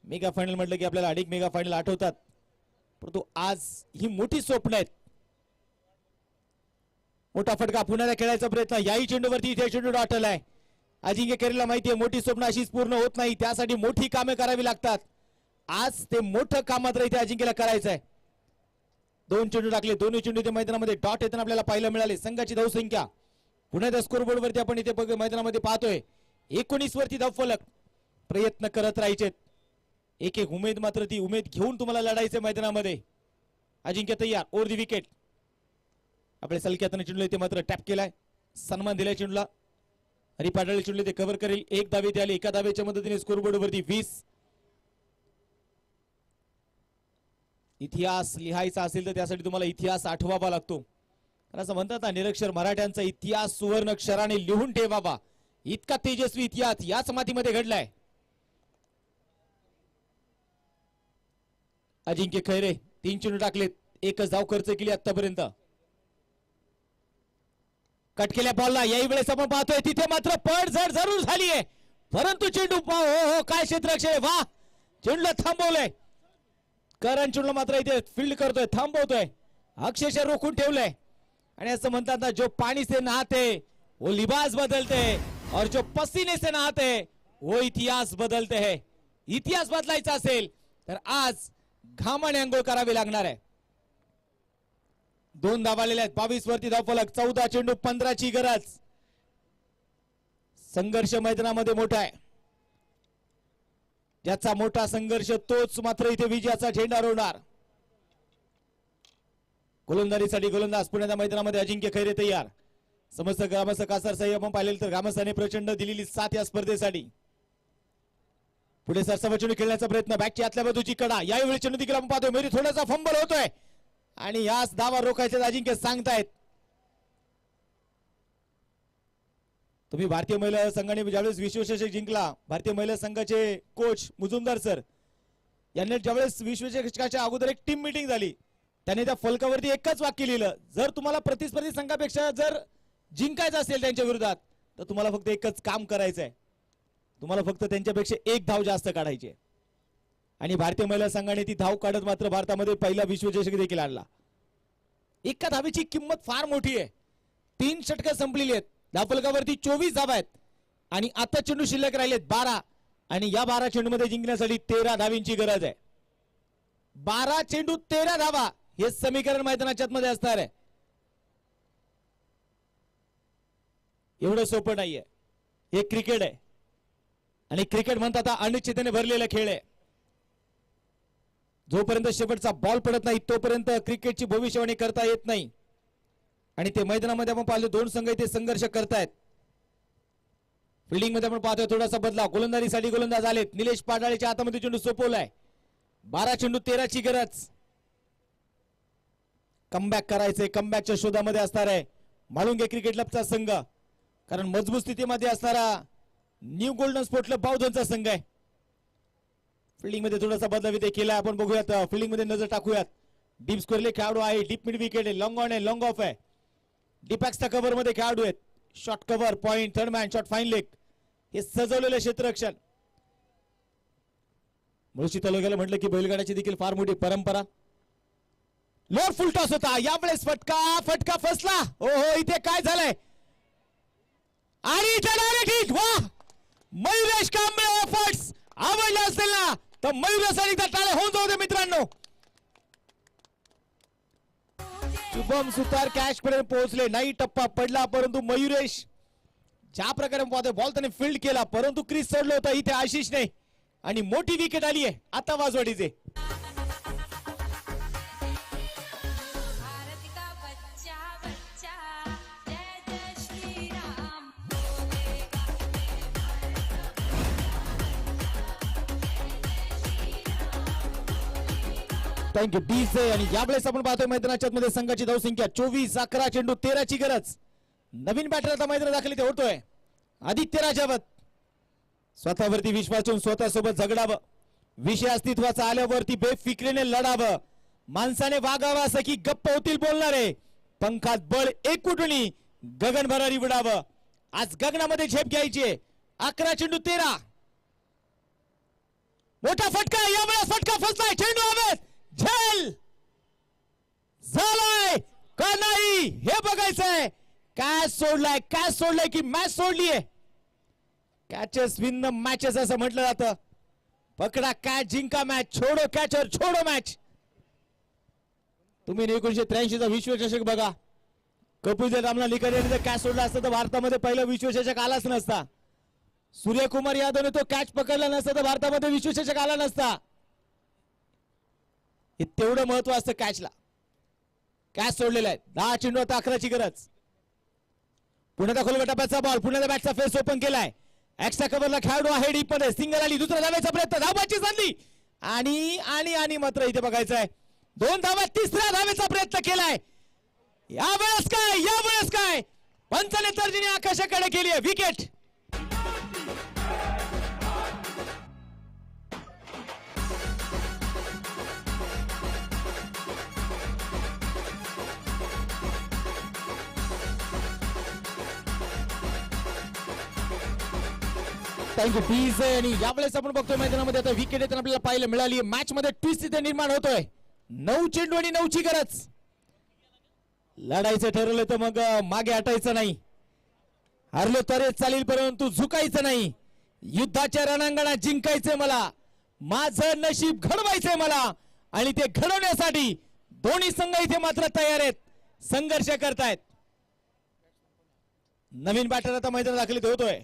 मेगा फायनल म्हटलं की आपल्याला अनेक मेगा फायनल आठवतात परंतु आज ही मोठी स्वप्न आहेत मोठा फटका पुन्हा खेळायचा प्रयत्न याही चेंडूवरती इथे चेंडू डॉट आलाय अजिंक्य खैरेला माहिती आहे मोठी स्वप्न अशीच पूर्ण होत नाही त्यासाठी मोठी कामे करावी लागतात आज ते मोठं काम मात्र इथे अजिंक्यला करायचं आहे 2 चेंडू टाकले दोन्ही चेंडू इथे मैदानामध्ये डॉट येताना आपल्याला पाहायला मिळाले संघाची धावसंख्या पुन्हा त्या स्कोर बोर्ड वरती आपण इथे मैदानामध्ये पाहतोय 19 वरती धावफलक प्रयत्न करत राहायचे एक एक उमेद मात्र ती उमेद घेऊन तुम्हाला लढायचं मैदानामध्ये अजिंक्य तयार ओव्हर दी विकेट आपल्या सलक्यातनं चेंडू इथे मात्र टॅप केलाय सन्मान दिलाय चेंडूला हरिपाडळी चेंडू ते कव्हर करेल एक धावे ते आले एका धावेच्या मदतीने स्कोर बोर्ड वरती 20 इतिहास लिहायचा असेल तर त्यासाठी तुम्हाला इतिहास आठवावा लागतो असं म्हणतात ना निरक्षर मराठ्यांचा इतिहास सुवर्ण अक्षराने लिहून ठेवावा इतका तेजस्वी इतिहास याच मातीमध्ये घडलाय अजिंक्य खैरे 3 चेंडू टाकलेत एकच धाव खर्च केली आतापर्यंत कट केल्या बॉलला याही वेळेस आपण पाहतोय तिथे मात्र पडझड जरूर झाली आहे परंतु चेंडू हो काय क्षेत्ररक्षण वा चेंडूला थांबवलंय करण चेंडूला मात्र इथे फील्ड करतोय थांबवतोय अक्षरशः रोखून ठेवलंय आणि असं म्हणतात ना जो पानी से नहाते वो लिबास बदलते हैं और जो पसीने से नहाते वो इतिहास बदलते हैं इतिहास बदलायचा असेल तर आज घामाने अंघोळ करावी लागणार आहे 2 धावा आलेल्या आहेत 22 वरती धावफलक 14 चेंडू 15 ची गरज संघर्ष मैदानामध्ये मोठा आहे ज्याचा मोठा संघर्ष तोच मात्र इथे विजयाचा झेंडा रोवणार गोलंदाजीसाठी गोलंदाज पुण्याच्या मैदानामध्ये अजिंक्य खैरे तयार समस्त ग्रामस्थ कासार साहेब आपण पाहिलेलं तर ग्रामस्थांनी प्रचंड दिलेली साथ या स्पर्धेसाठी पुढे सरसव चेंडू खेळण्याचा प्रयत्न बॅकची आतल्या बाजूची कडा यावेळी चेंडू देखील आपण पाहतोय मेरी थोडासा फंबल होतोय आणि याच धावा रोखायचे अजिंक्य सांगतायत तुम्ही भारतीय महिला संघाने ज्यावेळेस विश्वचषक जिंकला भारतीय महिला संघाचे कोच मुजुमदार सर यांनी ज्यावेळेस विश्वचषकाच्या अगोदर एक टीम मीटिंग झाली त्यांनी त्या फलकावरती एकच वाक्य लिहिलं जर तुम्हाला प्रतिस्पर्धी संघापेक्षा जर जिंकायचं असेल त्यांच्या विरोधात तर तुम्हाला फक्त एकच काम करायचं आहे तुम्हाला फक्त त्यांच्यापेक्षा एक धाव जास्त काढायची आणि भारतीय महिला संघाने ती धाव काढत मात्र भारतामध्ये पहिला विश्वचषक देखील आणला एका धावेची किंमत फार मोठी आहे 3 षटकं संपलेली आहेत धावफलकावरती 24 धावा आहेत आणि आता चेंडू शिल्लक राहिलेत 12 आणि या 12 चेंडूमध्ये जिंकण्यासाठी 13 धावींची गरज आहे 12 चेंडू 13 धावा हे समीकरण मैदानाच्या मध्ये असणार आहे एवढं सोपं नाहीये हे क्रिकेट आहे आणि क्रिकेट म्हणतात अनिश्चिततेने भरलेला खेळ आहे जोपर्यंत शेवटचा बॉल पडत नाही तोपर्यंत क्रिकेटची भविष्यवाणी करता येत नाही आणि ते मैदानामध्ये आपण पाहिलं 2 संघ इथे संघर्ष करतायत फिल्डिंग मध्ये आपण पाहतोय थोडासा बदलाव गोलंदाजीसाठी गोलंदाज आलेत निलेश पाडाळेच्या हातामध्ये चेंडू सोपवलाय 12 चेंडू 13 ची गरज कमबॅक करायचंय कमबॅकच्या शोधामध्ये असणार आहे म्हाळुंगे क्रिकेट क्लबचा संघ कारण मजबूत स्थितीमध्ये असणारा न्यू गोल्डन स्पोर्टला बावधनचा संघ आहे. फिल्डिंग मध्ये थोडासा बदलाव इथे केला. आपण बघूयात फिल्डिंग मध्ये नजर टाकूयात. डीप स्क्वेअरले खेळाडू आहे. डीप मिड विकेट आहे. लॉंग ऑन आहे. लॉंग ऑफ आहे. डीपॅक्सच्या कव्हर मध्ये खेळाडू आहेत. Short cover point third man shot fine leg हे सजवलेले क्षेत्ररक्षण. मुळशी तालुक्याला म्हटलं की बैलगाड्याची देखील फार मोठी परंपरा. लोअर फुल टॉस होता यावेळेस. फटका फसला. हो इथे काय झालंय आणि इथे डायरेक्ट हिट. वाह मयुरेश कांबळे एफर्ट्स आवडले असेल ना तर मयुरेश एकदा टाळे होऊन जाऊ दे मित्रांनो. शुभम सुतार कॅच पर्यंत पोहोचले नाही. टप्पा पडला परंतु मयुरेश ज्या प्रकारे बॉल त्याने फील्ड केला परंतु क्रीज सोडलं होतं इथे आशिषने आणि मोठी विकेट आली आहे आता वाजवाडीचे. Thank you DJ. आणि यावेळेस आपण पाहतोय मैदानाच्या मध्ये संघाची धावसंख्या 24. 11 चेंडू 13 ची गरज. नवीन बॅटर आता मैदानात दाखल इथे होतोय आदित्य राजावत. स्वतःवरती विश्वास ठेवून स्वतःसोबत झगडावं. विषय अस्तित्वाचा आल्यावरती बेफिक्रीने लढावं. माणसाने वागावं असं की गप्प होतील बोलणारे. पंखात बळ एक कुटुनी गगन भरारी उडावं. आज गगनामध्ये झेप घ्यायची. 11 चेंडू 13. मोठा फटका. यावेळेस फटका फसलाय. चेंडू हवेत. झेल झालाय का नाही हे बघायचंय. काय सोडलाय की मॅच सोडलीये. कॅचेस विन द मॅचेस असं म्हटलं जातं. पकडा कॅच जिंका मॅच. छोडो कॅचर छोडो मॅच. तुम्ही 1983 चा विश्वचषक बघा. कपिल देव रामला लिखत यांनी जर कॅच सोडला असता तर भारतामध्ये पहिला विश्वचषक आलाच नसता. सूर्यकुमार यादवने तो कॅच पकडला नसता तर भारतामध्ये विश्वचषक आला नसता. हे तेवढं महत्व असतं कॅचला. कॅच सोडलेला आहे. 10 चेंडू आता 11 ची गरज. पुण्याचा खोलगट टप्प्याचा बॉल. पुण्याचा बॅटचा फेस ओपन केलाय. एक्स्ट्रा कव्हरला खेळाडू आहे डीप मध्ये. सिंगल आली. दुसरा धावायचा प्रयत्न. धावाची संधी आणि आणि आणि मात्र इथे बघायचं आहे 2 धावा. तिसऱ्या धावेचा प्रयत्न केलाय. यावेळेस काय पंचाने तर्जनी आकाशाकडे केली आहे. विकेट. Thank you DJ. आणि यावेळेस आपण बघतोय मैदानामध्ये आता विकेट येताना आपल्याला पाहायला मिळाली. मॅच मध्ये ट्विस्ट इथे निर्माण होतोय. 9 चेंडू आणि 9 ची गरज. लढायचं ठरवलं तर मग मागे हटायचं नाही. हरलो तरी चालेल परंतु झुकायचं नाही. युद्धाच्या रणांगणात जिंकायचंय मला. माझं नशीब घडवायचंय मला आणि ते घडवण्यासाठी दोन्ही संघ इथे मात्र तयार आहेत. संघर्ष करतायत. नवीन बॅटर आता मैदानात दाखल इथे होतोय.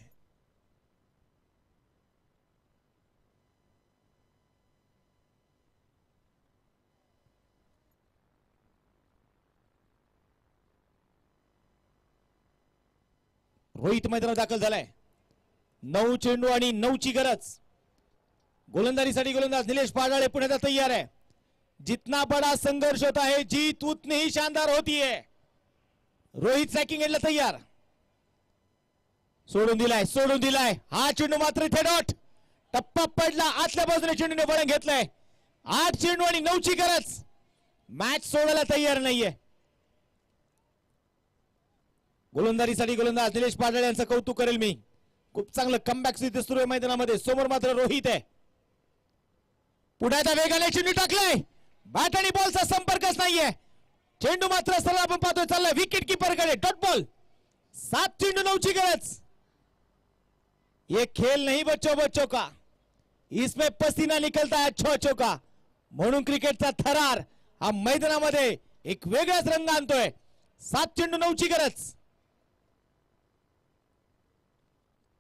रोहित मैदानात दाखल झालाय. 9 चेंडू आणि 9 ची गरज. गोलंदाजीसाठी गोलंदाज निलेश पाडाळे पुण्याचा तयार आहे. जितना बड़ा संघर्ष होता है जीत उतनी ही शानदार होती है. रोहित सॅकिंग एंडला तयार. सोडून दिलाय. हा चेंडू मात्र इथे डॉट. टप्पा पडला. आतल्या बाजूने चेंडूने वळण घेतलंय. 8 चेंडू आणि 9 ची गरज. मॅच सोडायला तयार नाहीये. गोलंदाजीसाठी गोलंदाज निलेश पाडाळे यांचं कौतुक करेल मी. खूप चांगलं कमबॅक सुरू आहे मैदानामध्ये. समोर मात्र रोहित आहे. पुढे आता वेगाने चेंडू टाकलाय. बॅट आणि बॉलचा संपर्कच नाहीये. चेंडू मात्र सरळ आपण पाहतोय चाललाय विकेट कीपर कडे. Dot ball. 7 चेंडू 9 ची गरज. ये खेल नहीं बच्चों का. इसमें पसीना निकलता है अच्छो का. म्हणून क्रिकेटचा थरार हा मैदानामध्ये एक वेगळाच रंग आणतोय. 7 चेंडू 9 ची गरज.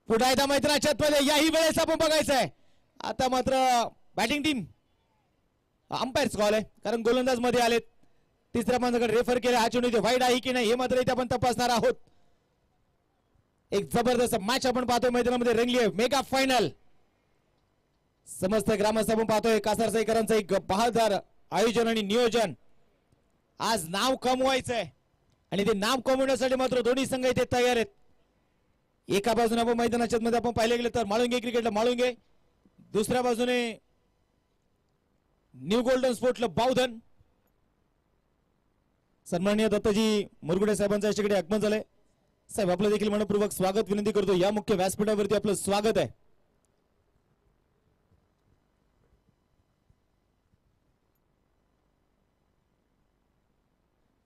पुढे एकदा मैदानाच्या मध्ये याही वेळेस आपण बघायचंय. आता मात्र बॅटिंग टीम अंपायर्स कॉल आहे कारण गोलंदाज मध्ये आलेत. तिसऱ्या माणसाकडे रेफर केला. हा चेंडू वाईड आहे की नाही हे मात्र इथे आपण तपासणार आहोत. एक जबरदस्त मॅच आपण पाहतोय मैदानामध्ये रंगली आहे. Mega final. समस्त ग्रामस्थ आपण पाहतोय कासारसाईकरांचं एक बहादर आयोजन आणि नियोजन. आज नाव कमवायचंय आणि ते नाव कमवण्यासाठी मात्र दोन्ही संघ इथे तयार आहेत. एका बाजूने आपण मैदानाच्या मध्ये आपण पाहिले गेले तर माळुंगे क्रिकेटला माळुंगे, दुसऱ्या बाजूने न्यू गोल्डन स्पोर्टला बावधन. सन्माननीय दत्ताजी मुरगुडे साहेबांचं याच्याकडे आगमन झालंय. साहेब आपलं देखील मनपूर्वक स्वागत विनंती करतो. या मुख्य व्यासपीठावरती आपलं स्वागत आहे.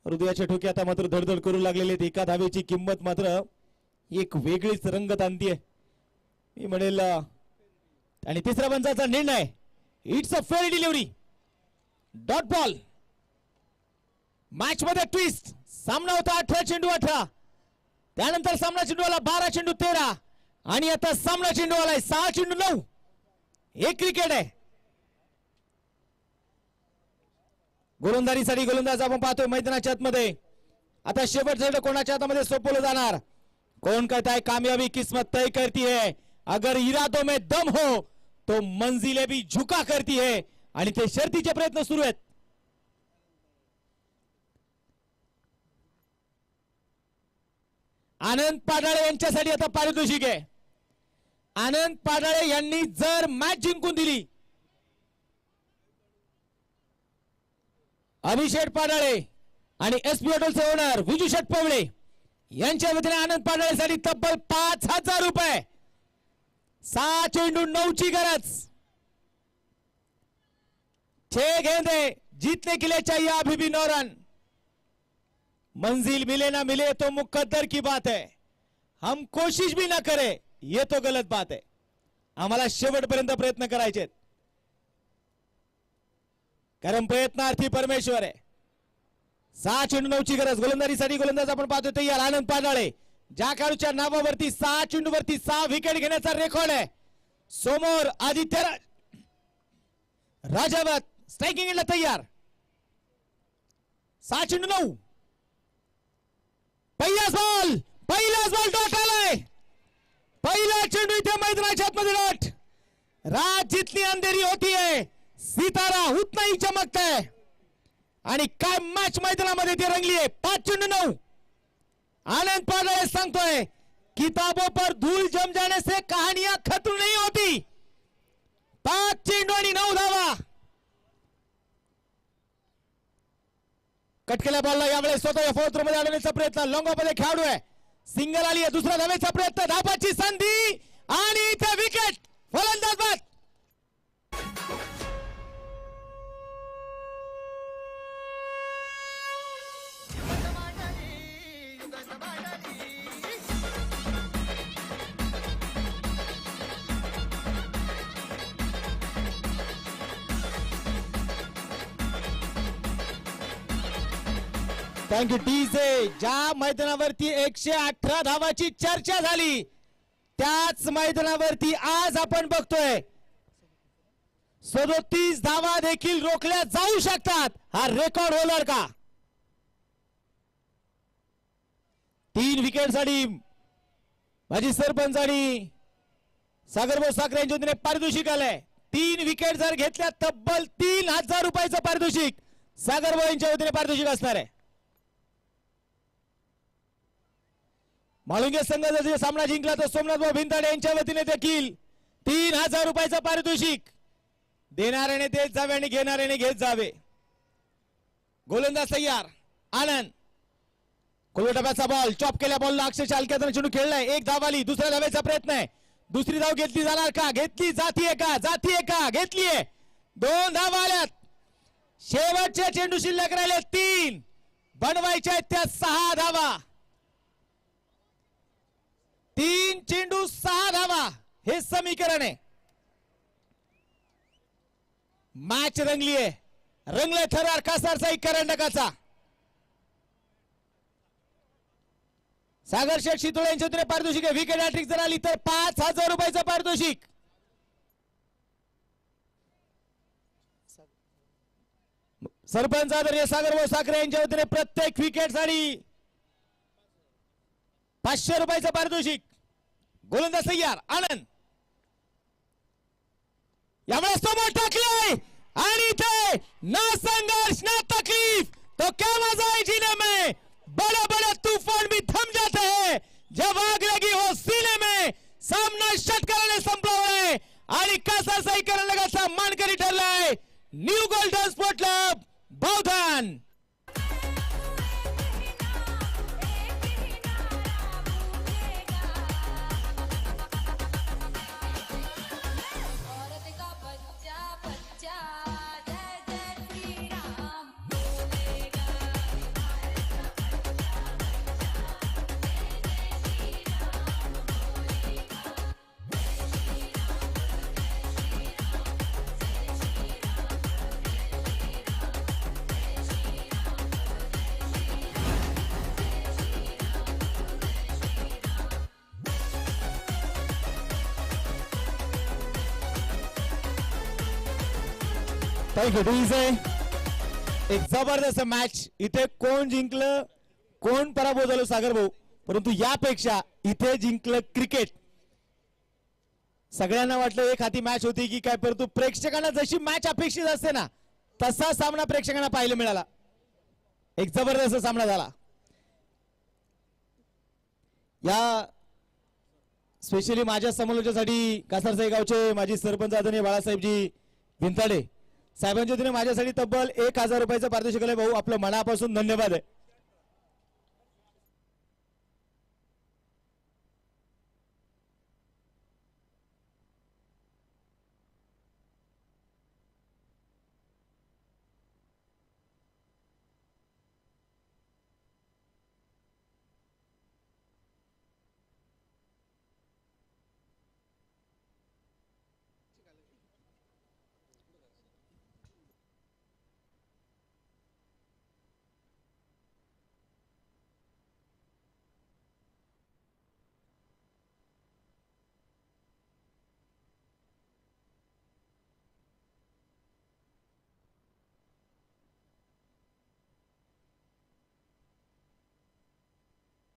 हृदयाच्या ठोके आता मात्र धडधड करू लागलेले आहेत. एका धावेची किंमत मात्र एक वेगळीच रंगत आणतीये मी म्हणेल. आणि तिसऱ्या पंचाचा निर्णय, it's a fair delivery, dot ball. Match मध्ये ट्विस्ट. सामना होता 18 चेंडू 18, त्यानंतर सामना चेंडू आला 12 चेंडू 13, आणि आता सामना चेंडू आलाय 6 चेंडू 9. एक क्रिकेट आहे. गोलंदाजीसाठी गोलंदाज आपण पाहतोय मैदानाच्या आतमध्ये. आता शेवटचं कोणाच्या हातामध्ये सोपवलं जाणार, कौन कहता है कामयाबी किस्मत तय करती है, अगर इरादों में दम हो तो मंजिलें भी झुका करती है. आणि ते शर्तीचे प्रयत्न सुरू आहेत. आनंद पाडाळे यांच्यासाठी आता पारितोषिक आहे. आनंद पाडाळे यांनी जर मॅच जिंकून दिली, अभिषेक पाडाळे आणि एसपी हॉटेलचे ओनर विजू षटपवळे यांच्या वतीने आनंद पाडाळेसाठी तब्बल 5,000 रुपये. 6 चेंडू 9 ची गरज. 6 गेंदे जीतने के लिए चाहिए अभी भी 9 रन. मंजिल मिले ना मिले तो मुकद्दर की बात है, हम कोशिश भी ना करें ये तो गलत बात है. आम्हाला शेवटपर्यंत प्रयत्न करायचे, कारण प्रयत्नार्थी परमेश्वर आहे. 6 चेंडू 9 ची गरज. गोलंदाजीसाठी गोलंदाज आपण पाहतोय तयार आनंद पाडाळे, ज्या खेळाडूच्या नावावरती 6 चेंडू वरती 6 विकेट घेण्याचा रेकॉर्ड आहे. समोर आदित्य राजावत स्ट्रायकिंगला तयार. 6 चेंडू 9. पहिलाच बॉल डॉट आलाय. पहिला चेंडू इथे मैदानाच्या आतमध्ये डॉट. रात जितनी अंधेरी होती है सितारा उतना ही चमकता है. आणि काय मॅच मैदानामध्ये ती रंगली आहे. 5 चेंडू 9. आनंद पाडाळे सांगतोय, किताबों पर धूल जम जाने से कहानियां खत्म नहीं होती. 5 चेंडू आणि 9 धावा. कटकेल्या बॉलला यावेळेस स्वतः या फोर्थ मध्ये आणण्याचा प्रयत्न. लॉंगॉमध्ये खेळाडू आहे. सिंगल आली आहे. दुसऱ्या धावेचा प्रयत्न. धापाची संधी आणि इथे विकेट. फलंदाज बाद. Thank you DJ. ज्या मैदानावरती 118 धावाची चर्चा झाली, त्याच मैदानावरती आज आपण बघतोय 37 धावा देखील रोखल्या जाऊ शकतात. हा रेकॉर्ड होणार का? 3 विकेटसाठी माजी सरपंच आणि सागरभाऊ साखरे यांच्या वतीने पारितोषिक आलंय. 3 विकेट जर घेतल्या तब्बल 3,000 रुपयाचं पारितोषिक सागरभाऊ यांच्या वतीने पारितोषिक असणार आहे. माळुंगे संघ जर सामना जिंकला तर सोमनाथभाऊ भिंताडे यांच्या वतीने देखील 3,000 रुपयाचं पारितोषिक. देणाऱ्याने देत जावे आणि घेणाऱ्याने घेत जावे. गोलंदाज तयार आनंद. कोलटप्याचा बॉल चॉप केल्या बॉलला अक्षरशः हलक्यातून चेंडू खेळलाय. 1 धाव आली. दुसऱ्या धावेचा प्रयत्न आहे. दुसरी धाव घेतली जाणार का? घेतली जातीये का? घेतलीये. 2 धावा आल्यात. शेवटचे चेंडू शिल्लक राहिले 3. बनवायच्या आहेत त्या 6 धावा. 3 चेंडू 6 धावा हे समीकरण आहे. मॅच रंगलीये. रंगले थरार कासारचा करंडकाचा. सागर शेठ शितोळे यांच्या वतीने पारितोषिक आहे. विकेट हॅट्रिक जर आली तर 5,000 रुपयाचं पारितोषिक. सरपंच आदरणीय सागरभाऊ साखरे यांच्या वतीने प्रत्येक विकेट साठी 500 रुपयाचं पारितोषिक. गोलंदाज तयार आनंद. यावेळेस समोर टाकले आणि इथे ना संघर्ष ना तकलीफ तो क्या मजा है जीने में. बड़े बड़े तूफान भी थम जाते हैं जब आग लगी हो सीने आणि कासारसाई कर्नाटकाचा मानकरी ठरलाय new golden sport club Bavdhan. औरत का बच्चा बच्चा जय जय श्री राम बोलेगा. थँक्यू. एक जबरदस्त मॅच. इथे कोण जिंकलं कोण पराभव झालो सागर भाऊ, परंतु यापेक्षा इथे जिंकलं क्रिकेट. सगळ्यांना वाटलं एक हाती मॅच होती की काय, परंतु प्रेक्षकांना जशी मॅच अपेक्षित असते ना तसा सामना प्रेक्षकांना पाहायला मिळाला. एक जबरदस्त सामना झाला. या स्पेशली माझ्या समालोचनासाठी कासारसाई गावचे माजी सरपंच आदरणीय बाळासाहेबजी भिंताडे साहेबांच्या वतीने माझ्यासाठी तब्बल 1000 रुपयाचं पारितोषिक आहे. भाऊ आपलं मनापासून धन्यवाद आहे.